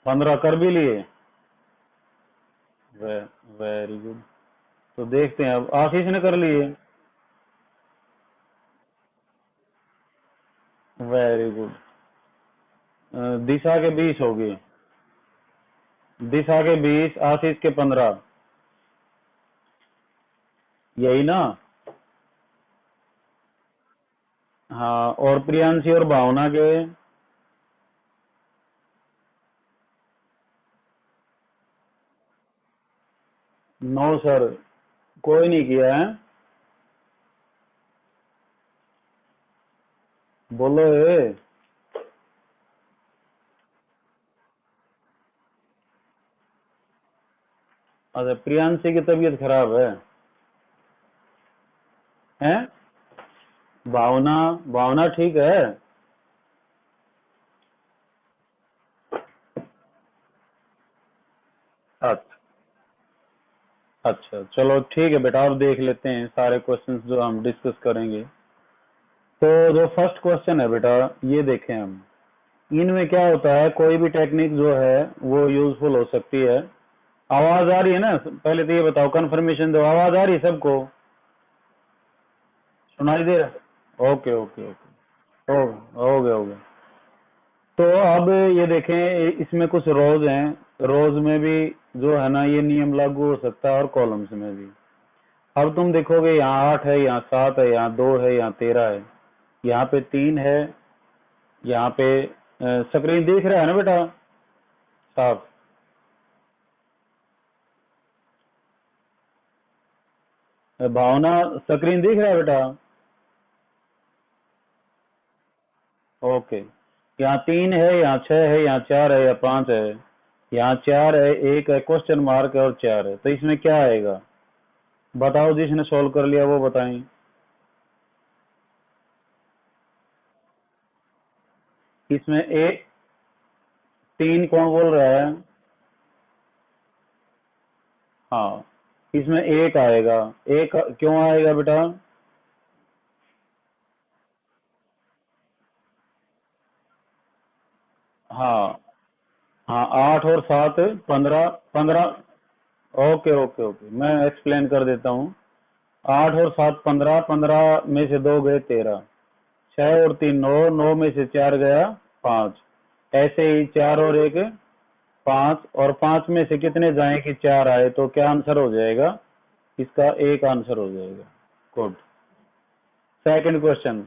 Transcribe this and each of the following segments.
15 कर भी लिए। वे, वेरी गुड। तो देखते हैं अब आशीष ने कर लिए। Very good. दिशा के 20 होगी। दिशा के 20, आशीष के 15, यही ना। हाँ, और प्रियांशी और भावना के 9 सर। कोई नहीं किया है। बोलो ए। अच्छा, प्रियांशी की तबीयत खराब है। हैं? भावना, भावना ठीक है। अच्छा। अच्छा चलो ठीक है बेटा, अब देख लेते हैं सारे क्वेश्चंस जो हम डिस्कस करेंगे। तो जो फर्स्ट क्वेश्चन है बेटा, ये देखें हम। इनमें क्या होता है, कोई भी टेक्निक जो है वो यूजफुल हो सकती है। आवाज आ रही है ना? पहले तो ये बताओ, कंफर्मेशन दो, आवाज आ रही है सबको? सुनाई दे रहा है? Okay okay okay. हो गया हो गया। तो अब ये देखें, इसमें कुछ रोज हैं। रोज में भी जो है ना, ये नियम लागू हो सकता है, और कॉलम्स में भी। अब तुम देखोगे, यहाँ 8 है, यहाँ 7 है, यहाँ 2 है, यहाँ 13 है, यहाँ पे 3 है, यहाँ पे स्क्रीन दिख रहा है ना बेटा साफ? भावना, स्क्रीन दिख रहा है बेटा? ओके। यहाँ 3 है, यहाँ 6 है, यहाँ 4 है, या 5 है, यहाँ 4 है, एक है क्वेश्चन मार्क है, और 4 है। तो इसमें क्या आएगा बताओ, जिसने सोल्व कर लिया वो बताएं। इसमें ए 3 कौन बोल रहा है? हाँ, इसमें एक आएगा। एक क्यों आएगा बेटा? हाँ हाँ, 8 और 7 15, 15। ओके ओके ओके, मैं एक्सप्लेन कर देता हूँ। 8 और 7 15, 15 में से 2 गए 13, 6 और 3 9, 9 में से 4 गया 5। ऐसे ही 4 और 1 5, और 5 में से कितने जाए कि 4 आए, तो क्या आंसर हो जाएगा? इसका एक आंसर हो जाएगा। गुड। सेकंड क्वेश्चन,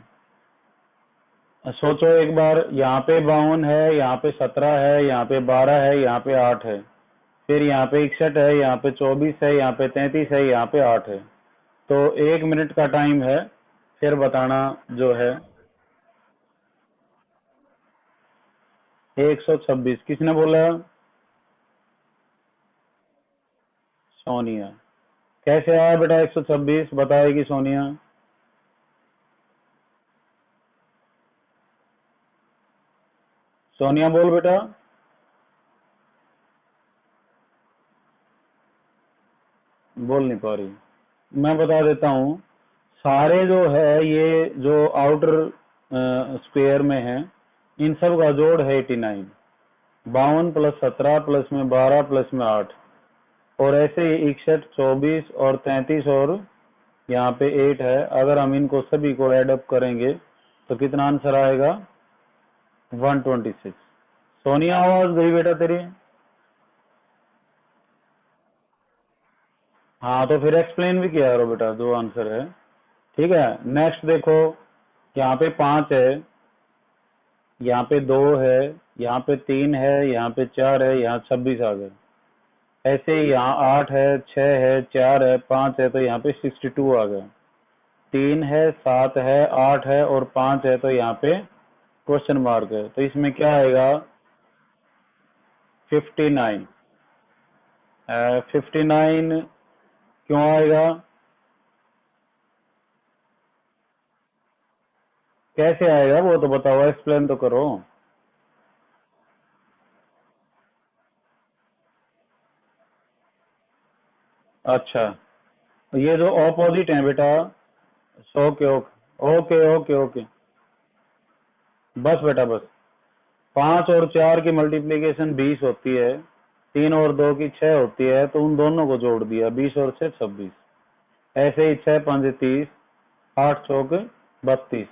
सोचो एक बार। यहाँ पे 52 है, यहाँ पे 17 है, यहाँ पे 12 है, यहाँ पे 8 है, फिर यहाँ पे 61 है, यहाँ पे 24 है, यहाँ पे 33 है, यहाँ पे 8 है। तो 1 मिनट का टाइम है, फिर बताना जो है। 126 किसने बोला? सोनिया। कैसे आया बेटा 126, बताएगी सोनिया? सोनिया बोल बेटा। बोल नहीं पा रही। मैं बता देता हूँ। सारे जो है, ये जो आउटर स्क्वायर में है, इन सब का जोड़ है 89। 52 प्लस 17 प्लस में 12 प्लस में 8, और ऐसे ही 61 24 और 33 और यहाँ पे 8 है। अगर हम इनको सभी को ऐड अप करेंगे तो कितना आंसर आएगा? 126। सोनिया, आवाज गई बेटा तेरी? हाँ, तो फिर एक्सप्लेन भी किया करो बेटा जो आंसर है। ठीक है, नेक्स्ट देखो। यहाँ पे 5 है, यहाँ पे 2 है, यहाँ पे 3 है, यहाँ पे 4 है, यहाँ 26 आ गए। ऐसे ही यहाँ 8 है, 6 है, 4 है, 5 है, तो यहाँ पे 62 आ गए। 3 है, 7 है, 8 है, और 5 है, तो यहाँ पे क्वेश्चन मार्क है। तो इसमें क्या आएगा? 59। 59 क्यों आएगा? कैसे आएगा वो तो बताओ, एक्सप्लेन तो करो। अच्छा, ये जो ऑपोजिट है बेटा। Okay okay okay okay okay. बस बेटा बस। 5 और 4 की मल्टीप्लीकेशन 20 होती है, 3 और 2 की 6 होती है, तो उन दोनों को जोड़ दिया, 20 और 6 26। ऐसे ही 6 5 30, 8 चौक 32,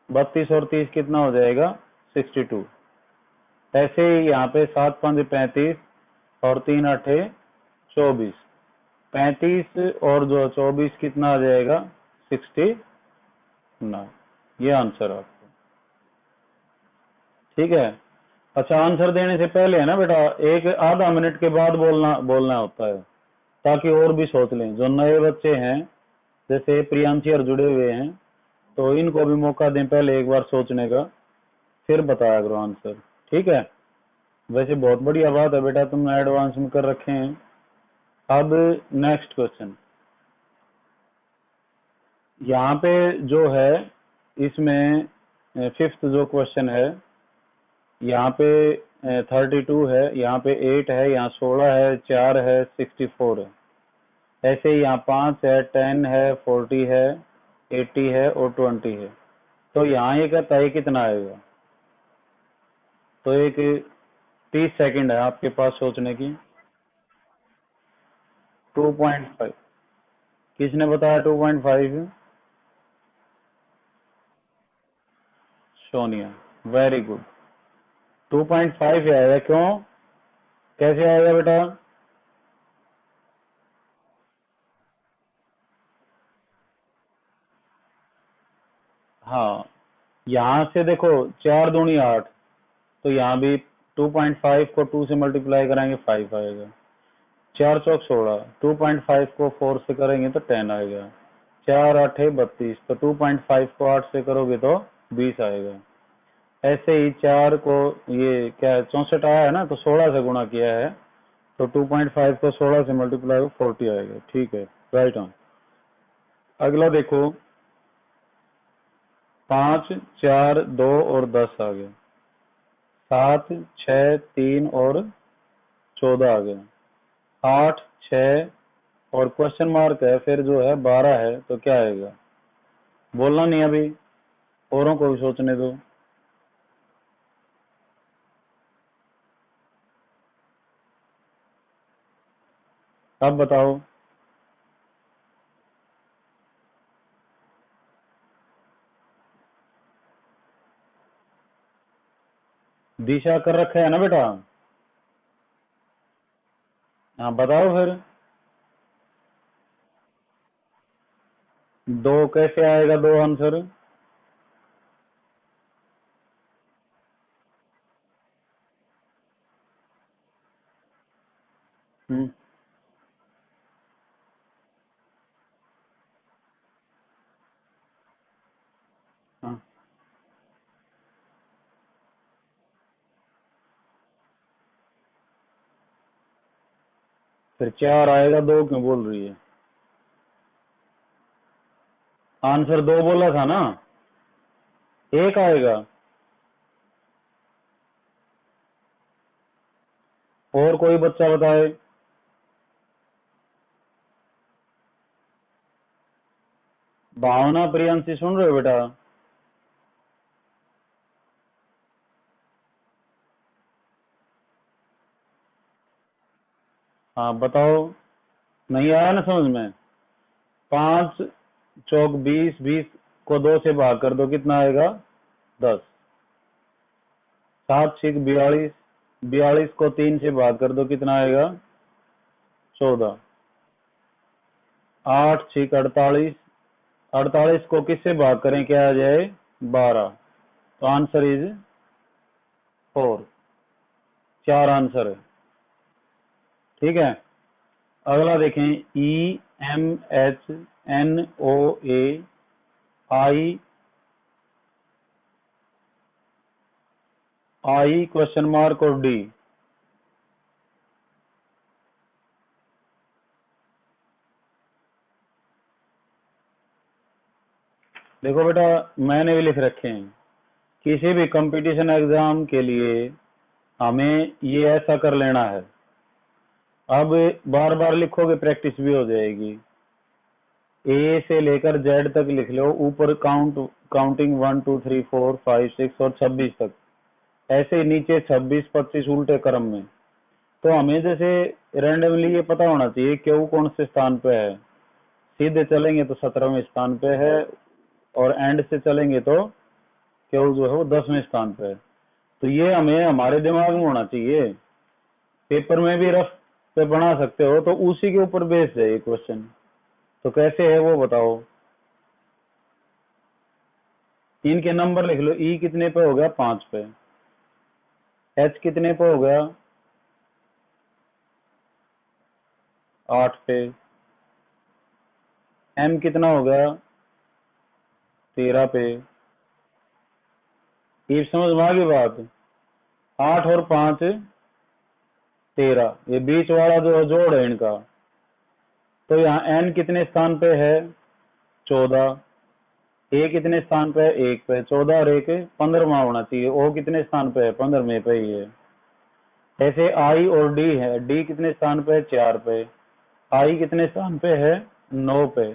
32 और 30 कितना हो जाएगा 62। ऐसे ही यहाँ पे 7 5 35 और 3 8 24, 35 और जो 24 कितना आ जाएगा 69। ये आंसर आपको ठीक है। अच्छा, आंसर देने से पहले है ना बेटा, एक आधा मिनट के बाद बोलना होता है, ताकि और भी सोच लें। जो नए बच्चे हैं जैसे प्रियांशी और जुड़े हुए हैं, तो इनको भी मौका दें पहले एक बार सोचने का, फिर बताया करो आंसर। ठीक है। वैसे बहुत बढ़िया बात है बेटा, तुमने एडवांस में कर रखे हैं। अब नेक्स्ट क्वेश्चन, यहाँ पे जो है इसमें फिफ्थ जो क्वेश्चन है, यहाँ पे 32 है, यहाँ पे 8 है, यहाँ 16 है, 4 है, 64 है। ऐसे ही यहाँ 5 है, 10 है, 40 है, 80 है और 20 है। तो यहाँ ये कहता है कितना आएगा। तो एक 30 सेकंड है आपके पास सोचने की। 2.5 किसने बताया 2.5? Sonia, very good. 2.5 ही आएगा। क्यों, कैसे आएगा बेटा? हाँ, यहाँ से देखो 4 दूनी 8, तो यहाँ भी 2.5 को 2 से मल्टीप्लाई कराएंगे 5 आएगा। 4 चौक 16, 2.5 को 4 से करेंगे तो 10 आएगा। 4 8 32, तो 2.5 को 8 से करोगे तो 20 आएगा। ऐसे ही 4 को, ये क्या है 64 आया है ना, तो 16 से गुणा किया है, तो 2.5 को 16 से मल्टीप्लाई हो 40 आएगा। ठीक है, राइट ऑन। अगला देखो, 5 4 2 और 10 आ गया, 7 6 3 और 14 आ गया, 8 6 और क्वेश्चन मार्क है, फिर जो है 12 है, तो क्या आएगा? बोलना नहीं अभी, औरों को भी सोचने दो। अब बताओ। दिशा कर रखा है ना बेटा? हाँ बताओ फिर। 2 कैसे आएगा 2 आंसर? हम्म, हाँ, फिर 4 आएगा, 2 क्यों बोल रही है? आंसर 2 बोला था ना, 1 आएगा। और कोई बच्चा बताए। भावना प्रियांशी सुन रहे हो बेटा? हाँ बताओ। नहीं आया ना समझ में? 5 चौक 20, 20 को 2 से भाग कर दो, कितना आएगा 10। 7 6 42, 42 को 3 से भाग कर दो, कितना आएगा 14। 8 6 48, 48 को किससे भाग करें, क्या आ जाए 12। तो आंसर इज 4। 4 आंसर है। ठीक है। अगला देखें, EMHNOA I क्वेश्चन मार्क और D। देखो बेटा, मैंने भी लिख रखे हैं। किसी भी कंपटीशन एग्जाम के लिए हमें ये ऐसा कर लेना है। अब बार बार लिखोगे प्रैक्टिस भी हो जाएगी। ए से लेकर जेड तक लिख लो, ऊपर काउंटिंग 1 2 3 4 5 6 और 26 तक। ऐसे ही नीचे 26, 25 उल्टे क्रम में। तो हमें जैसे रैंडमली ये पता होना चाहिए क्यू कौन से स्थान पे है। सीधे चलेंगे तो 17वें स्थान पे है, और एंड से चलेंगे तो क्यू जो है वो 10वें स्थान पे है। तो ये हमें हमारे दिमाग में होना चाहिए। पेपर में भी रफ पे बना सकते हो, तो उसी के ऊपर बेस्ड है ये क्वेश्चन। तो कैसे है वो बताओ। इनके नंबर लिख लो। ई कितने पे हो गया? 5 पे। एच कितने पे हो गया? 8 पे। एम कितना हो गया? 13 पे। ये समझ में आ गई बात? 8 और 5 13, ये बीच वाला जो जोड़ है इनका। तो यहाँ एन कितने स्थान पे है? 14। ए कितने स्थान पे है? 1 पे। 14 और 1 15वां होना चाहिए। ओ कितने स्थान पे है? 15वें पे ही है। ऐसे आई और डी है। डी कितने स्थान पे है? 4 पे। आई कितने स्थान पे है? 9 पे।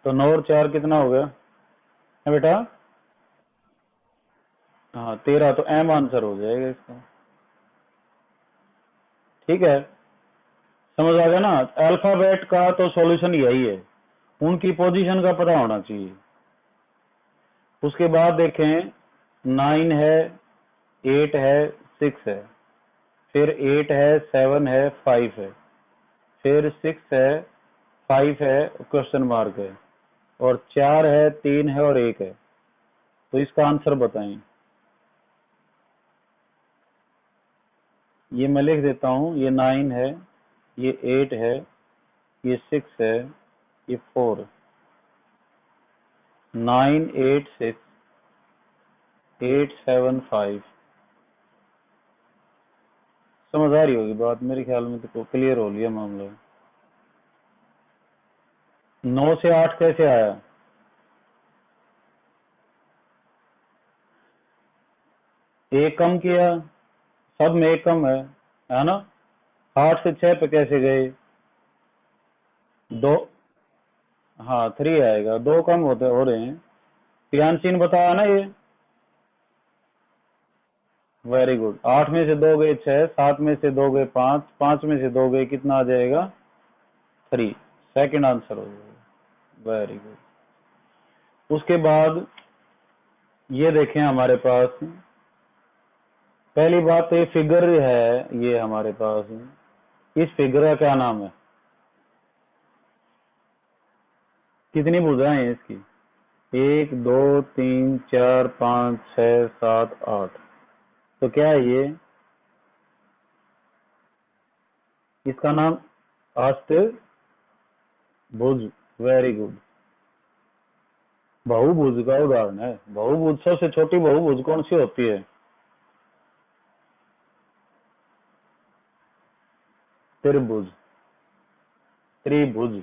तो 9 और 4 कितना हो गया है बेटा? हाँ 13। तो एम आंसर हो जाएगा इसका। ठीक है, समझ आ गया ना? अल्फाबेट का तो सॉल्यूशन यही है, उनकी पोजीशन का पता होना चाहिए। उसके बाद देखें 9 है, 8 है, 6 है, फिर 8 है, 7 है, 5 है, फिर 6 है, 5 है, क्वेश्चन मार्क है, और 4 है, 3 है और 1 है। तो इसका आंसर बताएं। ये मैं लिख देता हूं। ये 9 है, ये 8 है, ये 6 है, ये 4। 9, 8, 6, 8, 7, 5। समझ आ रही होगी बात मेरे ख्याल में, तो क्लियर हो लिया मामला। 9 से 8 कैसे आया? एक कम किया, सब में एक कम है ना? 8 से 6 पे कैसे गए? 2। हाँ 3 आएगा, 2 कम होते हो रहे हैं। प्रियांशीन बताया ना ये। Very good. 8 में से 2 गए 6, 7 में से 2 गए 5, 5 में से 2 गए कितना आ जाएगा? 3। सेकंड आंसर हो जाएगा। Very good. उसके बाद ये देखें हमारे पास, पहली बात तो ये फिगर है, ये हमारे पास इस फिगर का क्या नाम है? कितनी भुजाएं हैं इसकी? 1, 2, 3, 4, 5, 6, 7, 8। तो क्या है ये? इसका नाम अष्टभुज। Very good. बहुभुज का उदाहरण है। बहुभुज, सबसे छोटी बहुभुज कौन सी होती है? त्रिभुज, त्रिभुज।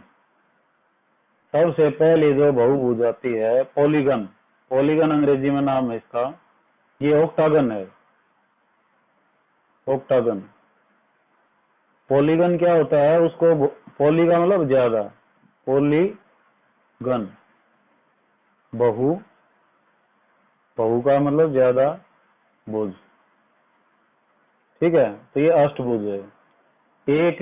सबसे पहले जो बहुभुज आती है पॉलीगन। पॉलीगन अंग्रेजी में नाम है इसका। ये ऑक्टागन है। ऑक्टागन। पॉलीगन क्या होता है? उसको पॉली का मतलब ज्यादा, पॉलीगन। बहु, बहु का मतलब ज्यादा, भुज। ठीक है, तो ये अष्टभुज है। एक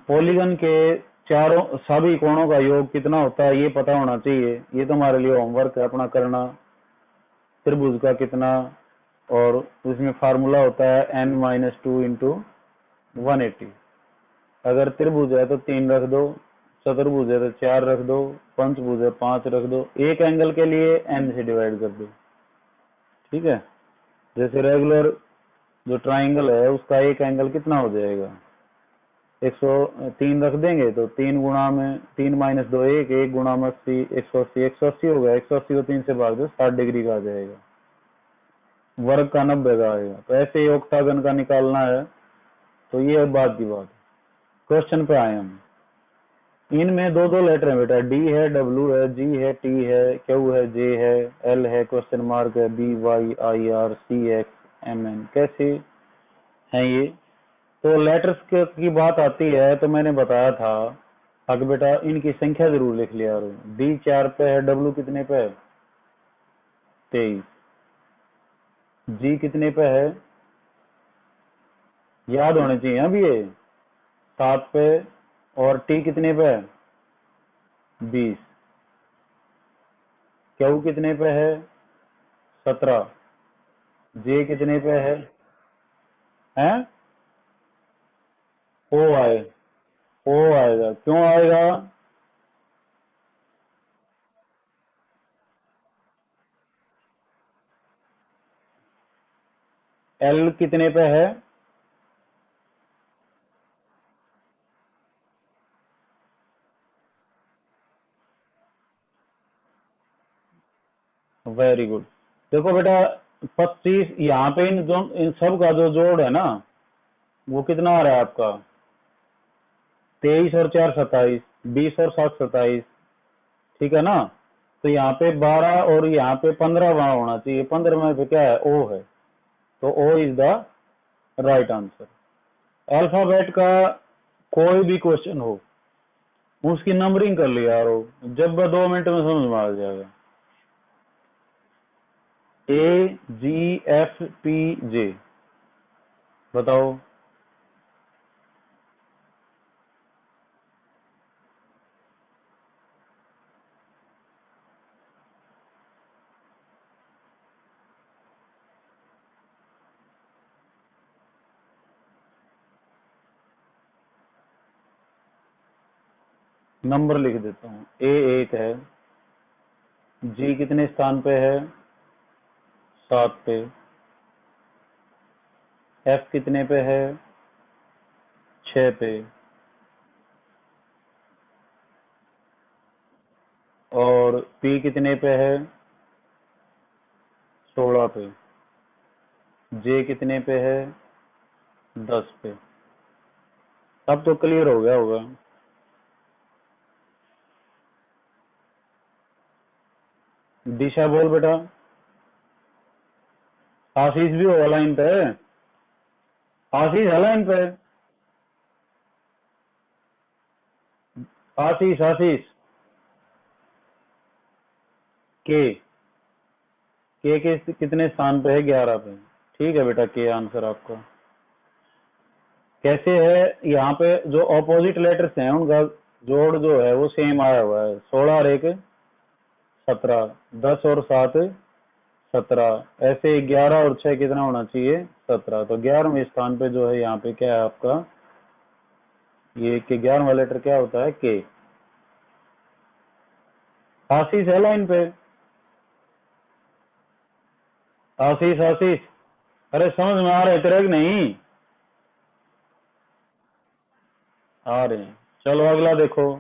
पॉलीगन के चारों सभी कोणों का योग कितना होता है ये पता होना चाहिए। ये तुम्हारे लिए होमवर्क है अपना करना। त्रिभुज का कितना, और उसमें फार्मूला होता है n-2 इंटू 180। अगर त्रिभुज है तो 3 रख दो, चतुर्भुज है तो 4 रख दो, पंचभुज है 5 रख दो। एक एंगल के लिए n से डिवाइड कर दो। ठीक है, जैसे रेगुलर जो ट्राइंगल है उसका एक एंगल कितना हो जाएगा? 103 रख देंगे तो 3 गुणा में 3 माइनस 2 1, 1 गुणा में 80, 180, 180 हो गया। 180 को 3 से भाग दो, 60 डिग्री का आ जाएगा। वर्ग का 90 का आएगा। तो ऐसे ही ऑक्टागन का निकालना है। तो ये बात की बात। क्वेश्चन पे आए हम। इनमें दो दो लेटर है बेटा। डी है, डब्ल्यू है, जी है, टी है, क्यू है, जे है, एल है, क्वेश्चन मार्क है, B, Y, I, R, C, X, M, N. कैसे है ये? तो लेटर्स की बात आती है तो मैंने बताया था अगर बेटा इनकी संख्या जरूर लिख लिया करो। डी 4 पे है, डब्ल्यू कितने पे है? 23। जी कितने पे है, याद होने चाहिए अभी ये, 7 पे। और टी कितने पे है, 20। क्यू कितने पे है, 17। जे कितने पे है, हैं? ओ आए, ओ आएगा, क्यों आएगा? एल कितने पे है, वेरी गुड। देखो बेटा, 25 यहाँ पे इन सब का जो जोड़ है ना, वो कितना आ रहा है आपका, 23 और 4 27, 20 और 7 27, ठीक है ना? तो यहाँ पे 12 और यहाँ पे 15 वहां होना चाहिए, 15 में पे क्या है, ओ है, तो O is the right answer. Alphabet का कोई भी क्वेश्चन हो, उसकी नंबरिंग कर लिया यार, जब 2 मिनट में समझ में आ जाएगा। ए जी एफ पी जे, बताओ। नंबर लिख देता हूँ, ए 1 है, जी कितने स्थान पे है, 7 पे, एफ कितने पे है, 6 पे, और पी कितने पे है, 16 पे, जे कितने पे है, 10 पे। अब तो क्लियर हो गया होगा। दिशा बोल बेटा। आशीष भी होगा लाइन पे, आशीष है लाइन पे, आशीष आशीष। के के कितने स्थान पे है, 11 पे। ठीक है बेटा, के आंसर आपका। कैसे है, यहाँ पे जो ऑपोजिट लेटर्स हैं उनका जोड़ जो है वो सेम आया हुआ है, 16 और 1 17, 10 और 7 17, ऐसे 11 और 6 कितना होना चाहिए, 17। तो 11वें स्थान पे जो है यहाँ पे क्या है आपका, ये के 11वां लेटर क्या होता है, के। आशीष है लाइन पे, आशीष आशीष। अरे समझ में आ रहे तेरे कि नहीं, आ रहे हैं। चलो अगला देखो,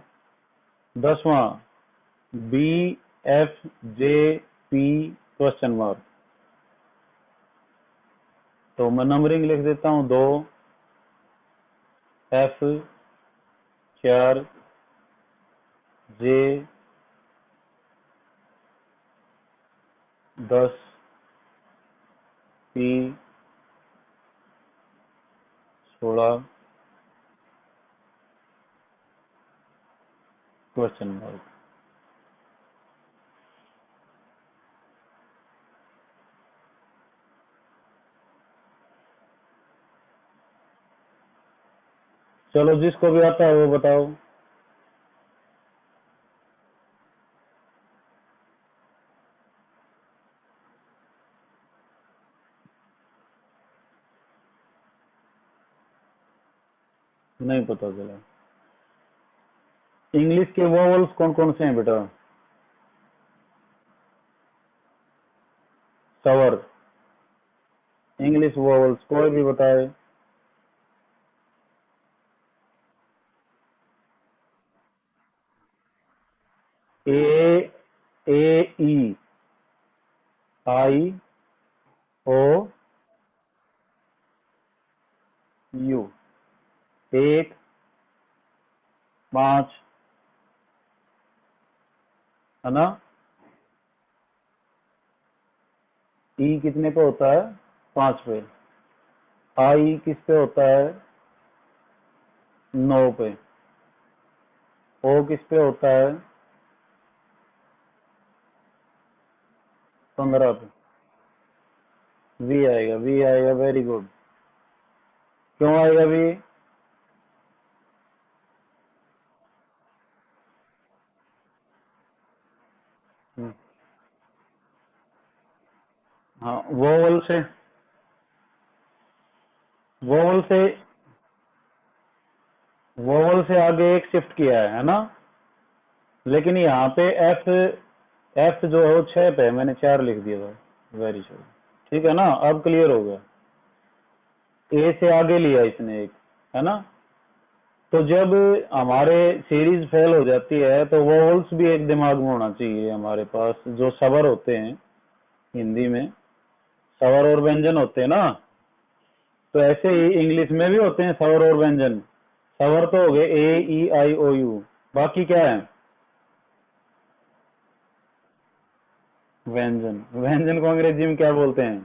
10वां, B F J P question mark. तो मैं नंबरिंग लिख देता हूँ, 2, F 4, J 10, P 16 question mark. चलो जिसको भी आता है वो बताओ। नहीं पता चला। इंग्लिश के वोवल्स कौन कौन से हैं बेटा, सवर। इंग्लिश वोवल्स कोई भी बताए। ए, ए ई, आई, ओ, यू। 1, 5, है ना? ई कितने पे होता है, 5 पे। आई किस पे होता है, 9 पे। ओ किस पे होता है, 15 पे। वी आएगा, वी आएगा, वेरी गुड। क्यों आएगा वी? हाँ, वोवल से वोवल से आगे एक शिफ्ट किया है ना। लेकिन यहाँ पे एफ एफ जो है वो 6 पे है, मैंने 4 लिख दिया था। Very sure. ठीक है ना, अब क्लियर हो गया। ए से आगे लिया इसने एक, है ना। तो जब हमारे सीरीज फेल हो जाती है तो वोवल्स भी एक दिमाग में होना चाहिए हमारे पास, जो स्वर होते हैं हिंदी में, स्वर और व्यंजन होते हैं ना। तो ऐसे ही इंग्लिश में भी होते हैं स्वर और व्यंजन। स्वर तो हो गए ए ई आई ओ यू, बाकी क्या है? व्यंजन। व्यंजन को अंग्रेजी में क्या बोलते हैं?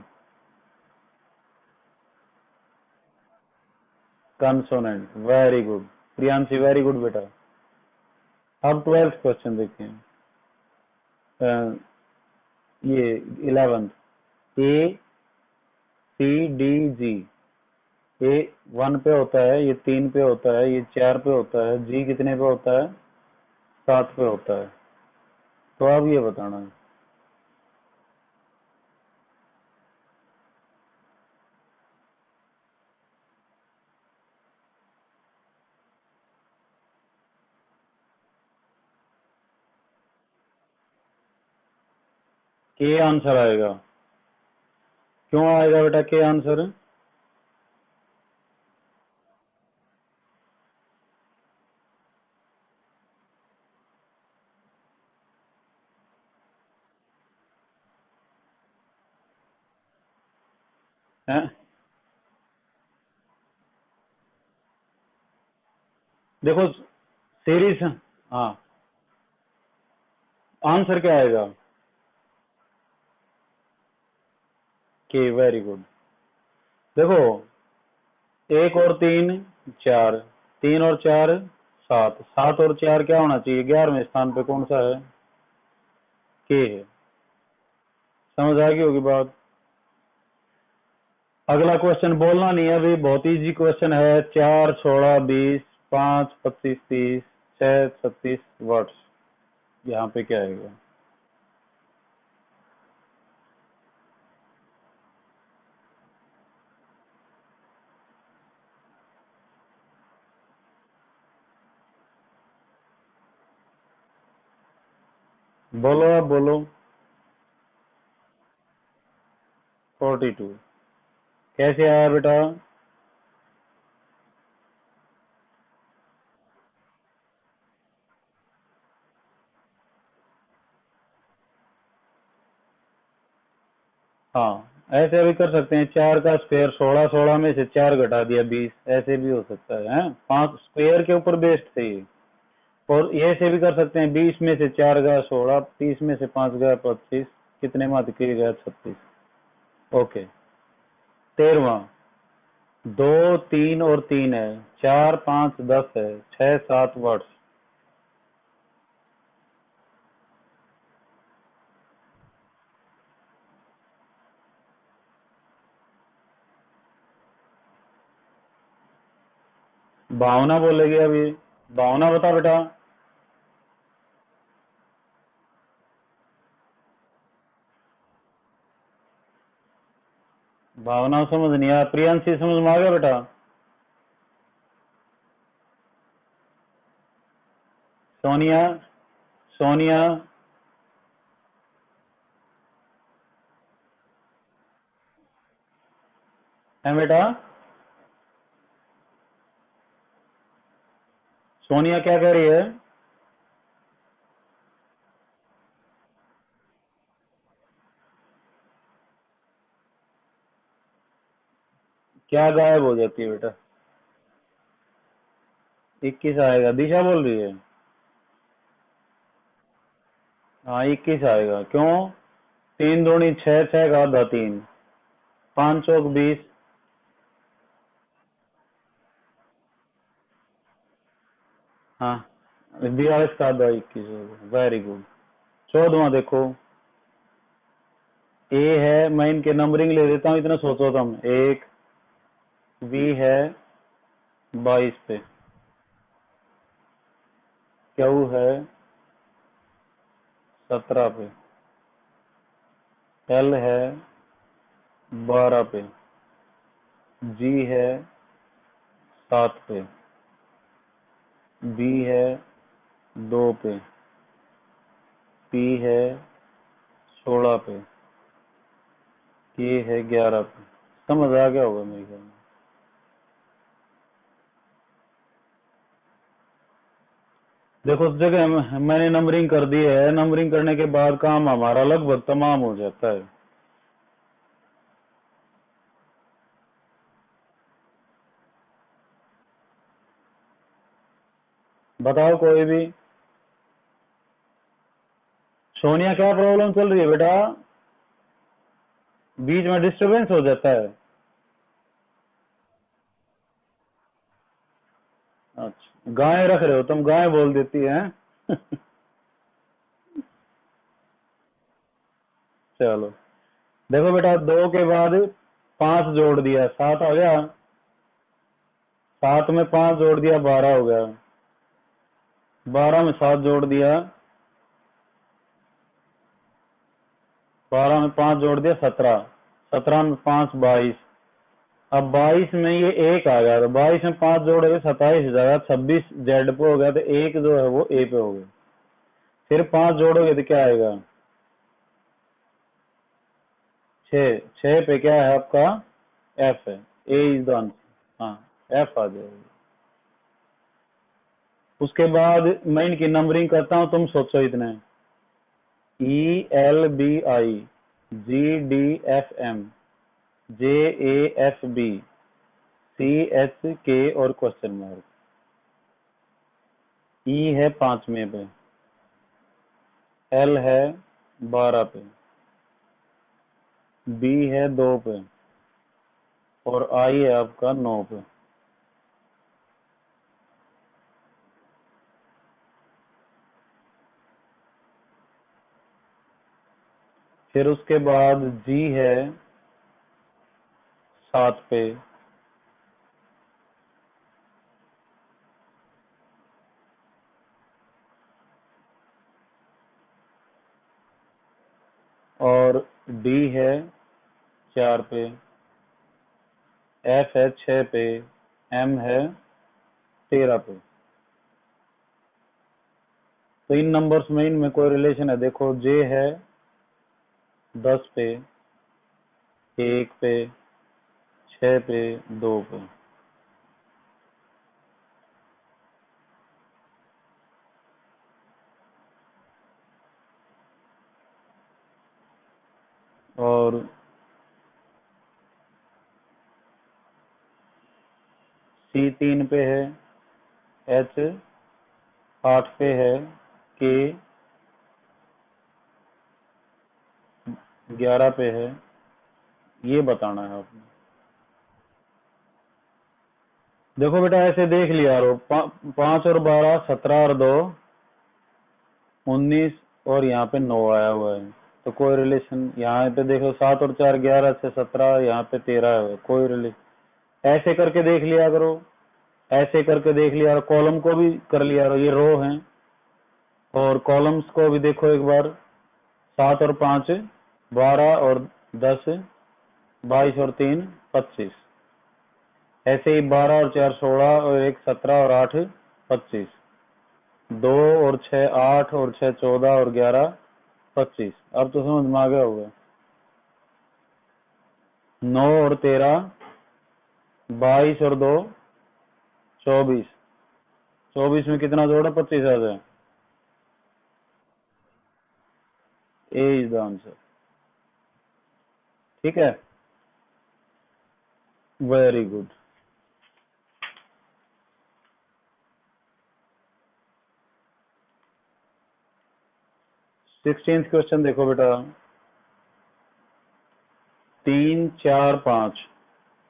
Consonant. Very good Priyanshi, very good बेटा। अब 12th क्वेश्चन देखते हैं। ये 11th, ए सी डी जी। ए 1 पे होता है, ये 3 पे होता है, ये 4 पे होता है, जी कितने पे होता है? 7 पे होता है। तो अब ये बताना है। के आंसर आएगा। क्यों आएगा बेटा के आंसर? है देखो सीरीज। हाँ, आंसर क्या आएगा? के, वेरी गुड। देखो, 1 और 3 4, 3 और 4 7, 7 और 4 क्या होना चाहिए? 11वें स्थान पे कौन सा है? के है। समझ आ गई होगी बात। अगला क्वेश्चन बोलना नहीं है अभी, बहुत इजी क्वेश्चन है। 4 16 20, 5 25 30, 6 36 वर्ड्स। यहाँ पे क्या आएगा? बोलो, अब बोलो। 42। कैसे आया बेटा? हाँ, ऐसे भी कर सकते हैं। 4 का स्क्वायर 16, 16 में से 4 घटा दिया 20, ऐसे भी हो सकता है। 5 स्क्वायर के ऊपर बेस्ड थे ये। और ये ऐसे भी कर सकते हैं, 20 में से 4 गया 16, 30 में से 5 गया 25, कितने मात्र के गया 36। ओके। 13वां, 2 3 और 3 है, 4 5 10 है, 6 7 वर्ड्स। भावना बोलेगी अभी। भावना बता बेटा। भावना समझ नहीं आया। प्रियांशी समझ में आ गया बेटा? सोनिया, सोनिया है बेटा? सोनिया क्या कह रही है? क्या गायब हो जाती है बेटा? 21 आएगा, दिशा बोल रही है। हाँ, 21 आएगा। क्यों? 3 दूनी 6, 6 का आधा 3, 5 चौक 20। हाँ, 42 का आधा 21 होगा। Very good. 14वां देखो। ए है, मैं इनके नंबरिंग ले देता हूँ, इतना सोचो तुम। एक बी है 22 पे, क्यू है 17 पे, एल है 12 पे, जी है 7 पे, बी है 2 पे, पी है 16 पे, के है 11 पे। समझ आ गया होगा मेरे ख्याल में। देखो उस जगह मैंने नंबरिंग कर दी है, नंबरिंग करने के बाद काम हमारा लगभग तमाम हो जाता है। बताओ कोई भी। सोनिया क्या प्रॉब्लम चल रही है बेटा? बीच में डिस्टरबेंस हो जाता है। अच्छा, गाय रख रहे हो तुम, गाय बोल देती है। चलो देखो बेटा, 2 के बाद 5 जोड़ दिया, 7 आ गया। 7 में 5 जोड़ दिया, 12 हो गया। 12 में 7 जोड़ दिया, 12 में 5 जोड़ दिया 17। 17 में 5 22। अब 22 में ये एक आ गया, तो 22 में 5 जोड़ोगे 27 हो जाएगा। 26 जेड पे हो गया, तो एक जो है वो ए पे हो गया। फिर 5 जोड़ोगे तो क्या आएगा? 6। 6 पे क्या है आपका? एफ है। ए इज द आंसर। हाँ, एफ आ जाएगा। उसके बाद मैं इनकी नंबरिंग करता हूँ, तुम सोचो इतने। E L B I, G D F M, J A F B, C H K और क्वेश्चन मार्क। ई है 5वें पे, एल है 12 पे, बी है 2 पे, और आई है आपका 9 पे। फिर उसके बाद जी है 7 पे, और डी है 4 पे, एफ है 6 पे, एम है 13 पे। तो इन नंबर्स में इनमें कोई रिलेशन है? देखो, जे है 10 पे, 1 पे, 6 पे, 2 पे। और सी 3 पे है, एच 8 पे है, के 11 पे है। ये बताना है आपने। देखो बेटा, ऐसे देख लिया रो, 5 और 12 17 और 2 19, और यहाँ पे 9 आया हुआ है। तो कोई रिलेशन यहाँ पे देखो, 7 और 4 11 से 17, यहाँ पे 13 है, कोई रिलेशन। ऐसे करके देख लिया करो, ऐसे करके देख लिया करो, कॉलम को भी कर लिया करो, ये रो है। और कॉलम्स को भी देखो एक बार, 7 और 5 12 और 10 22 और 3 25। ऐसे ही 12 और 4 16 और 1 17 और 8 25। 2 और 6 8 और 6 14 और 11 25। अब तो समझ में आ गया होगा। 9 और 13 22 और 2 24। 24 में कितना जोड़ा? 25 आ जाए। ए इज द आंसर। ठीक है, वेरी गुड। 16th क्वेश्चन देखो बेटा। 3 4 5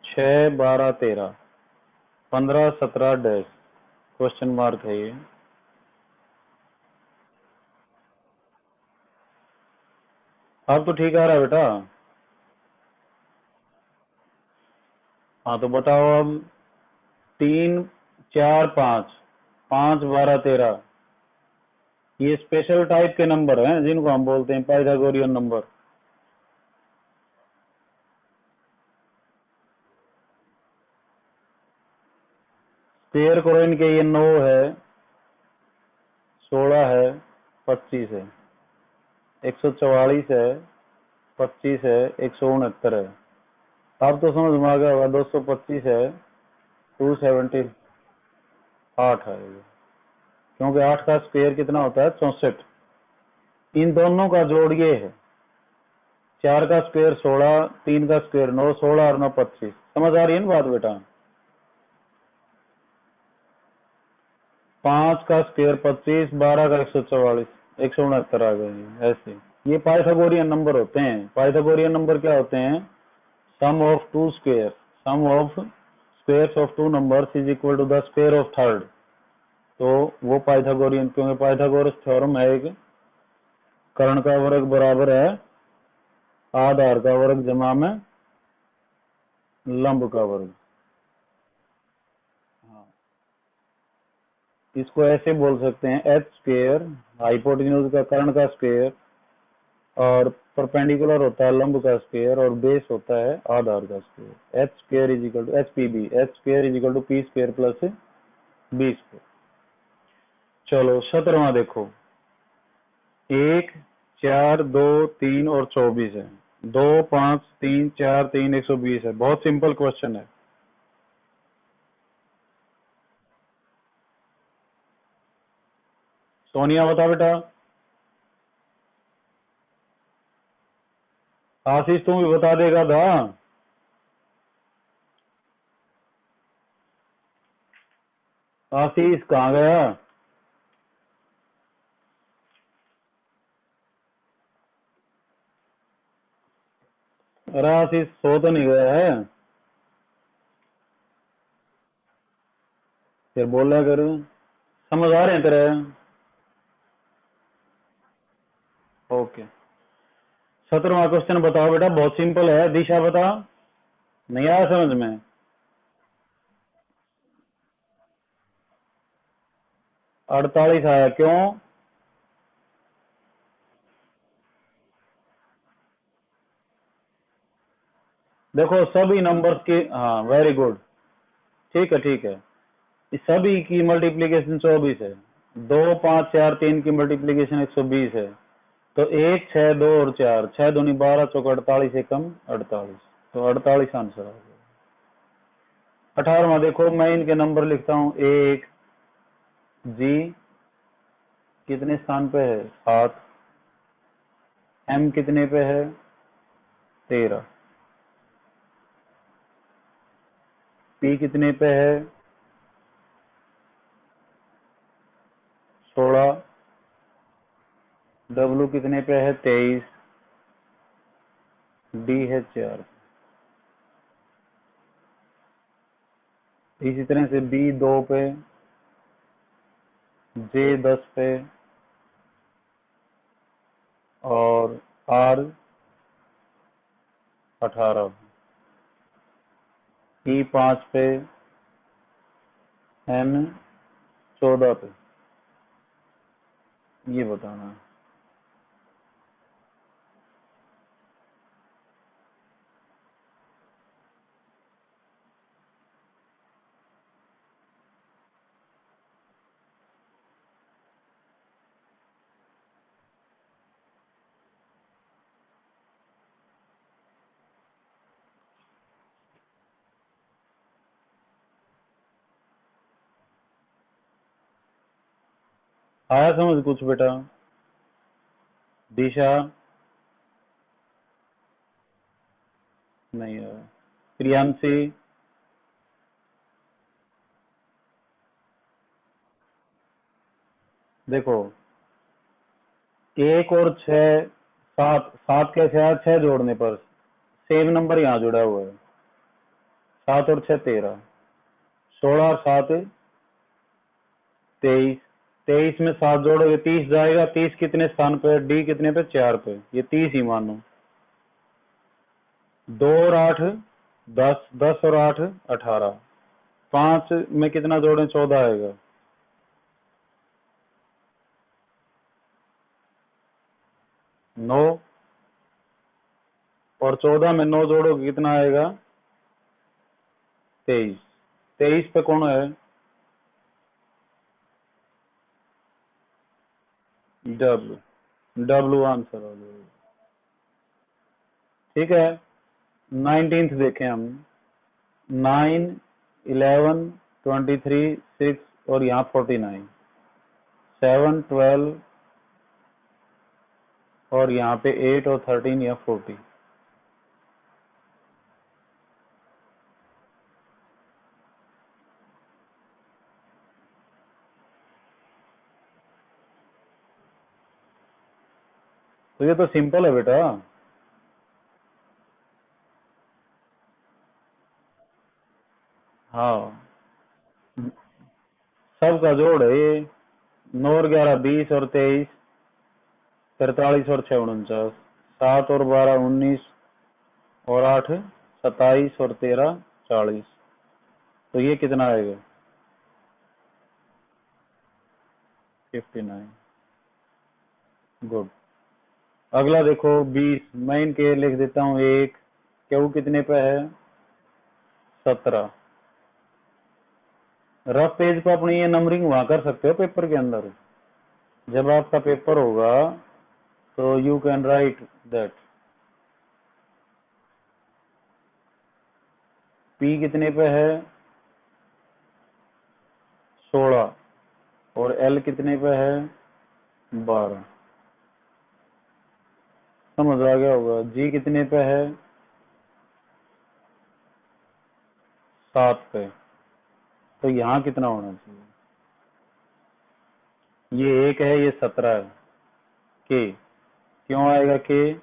6 12 13 15 17 डैश, क्वेश्चन मार्क है ये। अब तो ठीक आ रहा है बेटा। हाँ तो बताओ अब। 3 4 5, 5 12 13, ये स्पेशल टाइप के नंबर हैं जिनको हम बोलते हैं पाइथागोरियन नंबर। स्क्वायर करो इनके, ये 9 है, 16 है, 25 है, 144 है, 25 है, 169 है। अब तो समझ में आ गया होगा। 225 है, 270, 8 है ये। क्योंकि 8 का स्क्वायर कितना होता है? 64। इन दोनों का जोड़ ये है। 4 का स्क्वायर 16, 3 का स्क्वायर 9, 16 और 9 25। समझ आ रही है ना बात बेटा? 5 का स्क्वायर 25, 12 का 144, 169 आ गए ऐसे। ये पाइथागोरियन नंबर होते हैं। पाइथागोरियन नंबर क्या होते हैं? Sum of two square, sum of squares of two numbers is equal to the square of third. तो वो पाइथागोरियन, क्योंकि पाइथागोरस थ्योरम है एक, कर्ण का वर्ग बराबर है आधार का वर्ग जमा में लंब का वर्ग। हाँ, इसको ऐसे बोल सकते हैं एच स्क्वायर, हाइपोटेन्यूज का कर्ण का स्क्वायर, और परपेंडिकुलर होता है लंब का स्क्वायर, और बेस होता है आधार का square. H square is equal to H P B, H square is equal to P square plus B square. चलो 17वां देखो। 1 4 2 3 और 24 है। 2 5 3 4 3 120 है। बहुत सिंपल क्वेश्चन है। सोनिया बता बेटा। आशीष तुम भी बता देगा था। आशीष कहाँ गया? अरे आशीष सो तो नहीं गया है? फिर बोला कर। समझ आ रहे हैं तेरे? ओके। 17वां क्वेश्चन बताओ बेटा, बहुत सिंपल है। दिशा बता। नहीं आया समझ में? 48 आया, क्यों? देखो सभी नंबर्स की, हाँ वेरी गुड, ठीक है ठीक है। इस सभी की मल्टीप्लीकेशन 24 है। 2 5 4 3 की मल्टीप्लीकेशन 120 है। तो 1 6 2 और 4, 6 दूनी 12, चौका 48, एकम 48। तो 48 आंसर आ गया। 18वां देखो, मैं इनके नंबर लिखता हूँ। 1 जी कितने स्थान पे है? 7। एम कितने पे है? 13। पी कितने पे है? 16। डब्ल्यू कितने पे है? 23। डी है 4। इसी तरह से बी 2 पे, जे 10 पे, और आर 18, ई 5 पे, एन 14 पे। ये बताना है। आया समझ कुछ बेटा? दिशा नहीं आया। प्रियांशी देखो, 1 और 6, 7, 7 कैसे आया? 6 जोड़ने पर। सेम नंबर यहाँ जुड़ा हुआ है। 7 और 6 13, 16 और 7 23, 23 में 7 जोड़ोगे 30 जाएगा। 30 कितने स्थान पे, डी कितने पे, 4 पे, ये 30 ही मानो। 2 और 8 10, 10 और 8 18, 5 में कितना जोड़े, 14 आएगा। नौ, और 14 में 9 जोड़ोगे कितना आएगा, 23। 23 पे कौन है, डब्ल्यू, डब्ल्यू आंसर हो जाएगा। ठीक है। 19th देखें हम। 9, 11, 23, 6 और यहाँ 49, 7, 12 और यहाँ पे 8 और 13 या 40। तो ये तो सिंपल है बेटा। हाँ, सबका जोड़ है ये। 9 और 11 20 और 23 43 और 6 49, 7 और 12 19 और 8 27 और 13 40। तो ये कितना आएगा, 59। गुड। अगला देखो 20, मैं इनके लिख देता हूँ 1, क्यू कितने पे है, 17। रफ पेज पे अपनी ये नंबरिंग वहां कर सकते हो पेपर के अंदर। जब आपका पेपर होगा तो you can write that. P कितने पे है, 16, और एल कितने पे है, 12। समझ आ गया होगा। जी कितने पे है, 7 पे। तो यहाँ कितना होना चाहिए, ये 1 है, ये 17 है। के क्यों आएगा के,